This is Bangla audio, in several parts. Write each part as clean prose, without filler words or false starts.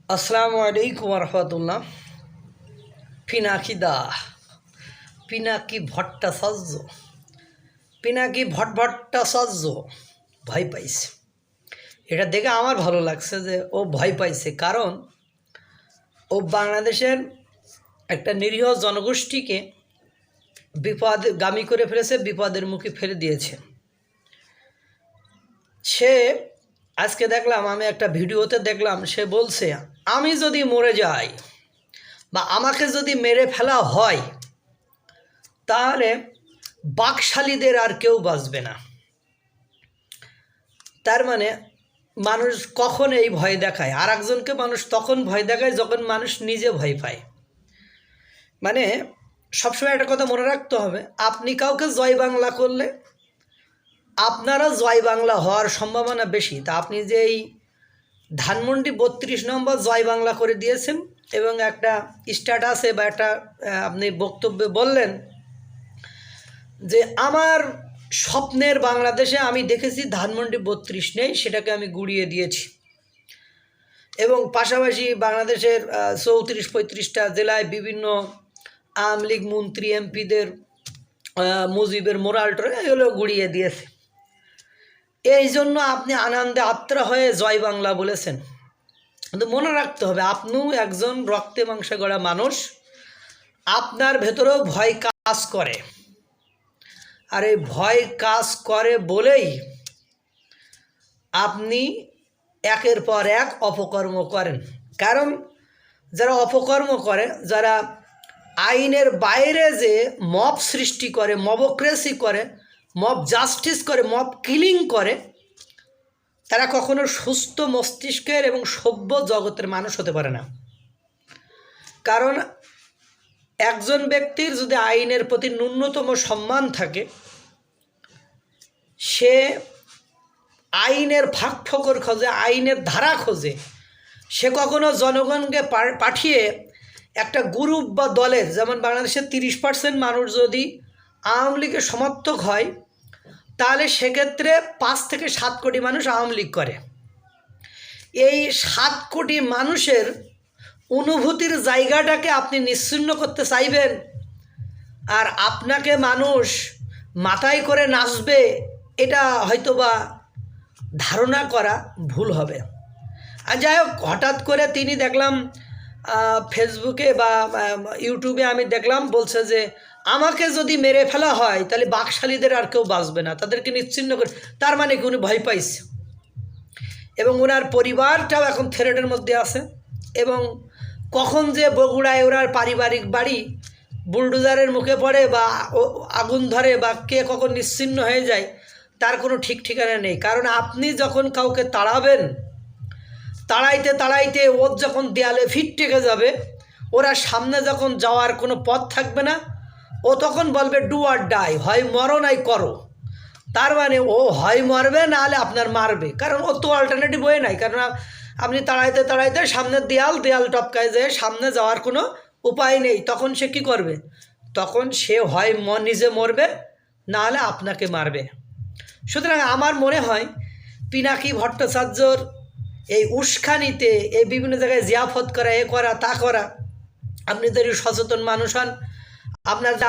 আসসালামু আলাইকুম রহমতুল্লাহ। পিনাকি ভট্টাচার্য পিনাকি ভট্টাচার্য ভয় পাইছে। এটা দেখে আমার ভালো লাগছে যে ও ভয় পাইছে, কারণ ও বাংলাদেশের একটা নিরীহ জনগোষ্ঠীকে বিপদগামী করে ফেলেছে, বিপদের মুখে ফেলে দিয়েছে। সে আজকে দেখলাম, আমি একটা ভিডিওতে দেখলাম, সে বলছে আমি যদি মরে যাই বা আমাকে যদি মেরে ফেলা হয় তাহলে বাকশালীদের আর কেউ বাঁচবে না। তার মানে মানুষ কখন এই ভয় দেখায়, আর একজনকে মানুষ তখন ভয় দেখায় যখন মানুষ নিজে ভয় পায়। মানে সবসময় একটা কথা মনে রাখতে হবে, আপনি কাউকে জয় বাংলা করলে আপনারা জয় বাংলা হওয়ার সম্ভাবনা বেশি। তা আপনি যে এই ধানমন্ডি 32 নম্বর জয় বাংলা করে দিয়েছেন এবং একটা স্ট্যাটাসে বা একটা আপনি বক্তব্যে বললেন যে আমার স্বপ্নের বাংলাদেশে আমি দেখেছি ধানমন্ডি 32 নেই, সেটাকে আমি গুড়িয়ে দিয়েছি। এবং পাশাপাশি বাংলাদেশের 34-35টা জেলায় বিভিন্ন আওয়ামী লীগ মন্ত্রী এমপিদের মুজিবের মোরালটা এগুলো গুড়িয়ে দিয়েছে। এই জন্য আপনি আনন্দে আত্রা হয়ে জয় বাংলা বলেছেন। কিন্তু মনে রাখতে হবে, আপনিও একজন রক্তে মাংসে গড়া মানুষ, আপনার ভেতরেও ভয় কাজ করে। আর এই ভয় কাজ করে বলেই আপনি একের পর এক অপকর্ম করেন। কারণ যারা অপকর্ম করে, যারা আইনের বাইরে যে মব সৃষ্টি করে, মবক্রেসি করে, মব জাস্টিস করে, মব কিলিং করে, তারা কখনো সুস্থ মস্তিষ্কের এবং সভ্য জগতের মানুষ হতে পারে না। কারণ একজন ব্যক্তির যদি আইনের প্রতি ন্যূনতম সম্মান থাকে, সে আইনের ফাঁক ফোকর খোঁজে, আইনের ধারা খোঁজে। সে কখনো জনগণকে পাঠিয়ে একটা গ্রুপ বা দলের, যেমন বাংলাদেশের 30% মানুষ যদি আওয়ামী লীগের সমর্থক হয়, তাহলে সেক্ষেত্রে 5 থেকে 7 কোটি মানুষ আওয়ামী লীগ করে। এই 7 কোটি মানুষের অনুভূতির জায়গাটাকে আপনি নিশ্চিহ্ন করতে চাইবেন, আর আপনাকে মানুষ মাথায় করে নাচবে, এটা হয়তোবা ধারণা করা ভুল হবে। আর যাই হোক, হঠাৎ করে তিনি দেখলাম ফেসবুকে বা ইউটিউবে আমি দেখলাম বলছে যে আমাকে যদি মেরে ফেলা হয় তাহলে বাকশালীদের আর কেউ বাঁচবে না, তাদেরকে নিশ্চিহ্ন করে। তার মানে কি উনি ভয় পাইছে, এবং ওনার পরিবারটাও এখন থ্রেটের মধ্যে আছে। এবং কখন যে বগুড়ায় ওনার পারিবারিক বাড়ি বুলডোজারের মুখে পড়ে বা আগুন ধরে বা কে কখন নিশ্চিহ্ন হয়ে যায়, তার কোনো ঠিক ঠিকানা নেই। কারণ আপনি যখন কাউকে তাড়াবেন, তাড়াইতে তাড়াইতে ওর যখন দেয়ালে ফিট টেকে যাবে, ওরা সামনে যখন যাওয়ার কোনো পথ থাকবে না, ও তখন বলবে ডু আর ডাই, হয় মরো নাই করো। তার মানে ও হয় মরবে, নাহলে আপনার মারবে, কারণ ও তো অল্টারনেটিভ ওয়ে নাই। কারণ আপনি তাড়াইতে তাড়াইতে সামনের দেয়াল টপকায় যায়, সামনে যাওয়ার কোনো উপায় নেই। তখন সে কী করবে? তখন সে হয় নিজে মরবে, নাহলে আপনাকে মারবে। সুতরাং আমার মনে হয় পিনাকি ভট্টাচার্যর এই উস্কানিতে, এই বিভিন্ন জায়গায় জিয়াফত করা, এ করা তা করা, আপনি যদি সচেতন মানুষ হন, আপনার যে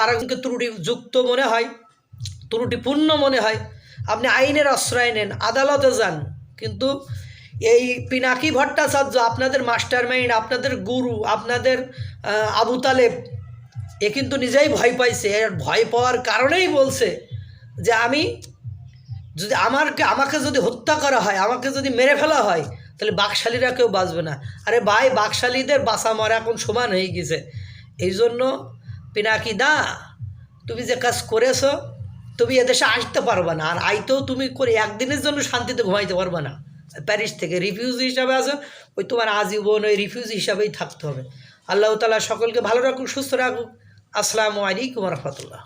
আরেকজনকে ত্রুটিযুক্ত মনে হয়, ত্রুটিপূর্ণ মনে হয়, আপনি আইনের আশ্রয় নেন, আদালতে যান। কিন্তু এই পিনাকি ভট্টাচার্য আপনাদের মাস্টার মাইন্ড, আপনাদের গুরু, আপনাদের আবু তালেব, এ কিন্তু নিজেই ভয় পাইছে। এর ভয় পাওয়ার কারণেই বলছে যে আমি যদি আমাকে যদি হত্যা করা হয়, আমাকে যদি মেরে ফেলা হয়, তাহলে বাকশালীরা কেউ বাঁচবে না। আরে ভাই, বাকশালীদের বাঁচা মরা এখন সমান হয়ে গেছে। এই জন্য পিনাকি দা, তুমি যে কাজ করেছো, তুমি এদেশে আসতে পারবে না। আর আইতেও তুমি করে একদিনের জন্য শান্তিতে ঘুমাইতে পারবে না। প্যারিস থেকে রিফিউজি হিসাবে আসো, ওই তোমার আজীবন ওই রিফিউজি হিসাবেই থাকতে হবে। আল্লাহ তাআলা সকলকে ভালো রাখুক, সুস্থ রাখুক। আসসালামু আলাইকুম রহমতুল্লাহ।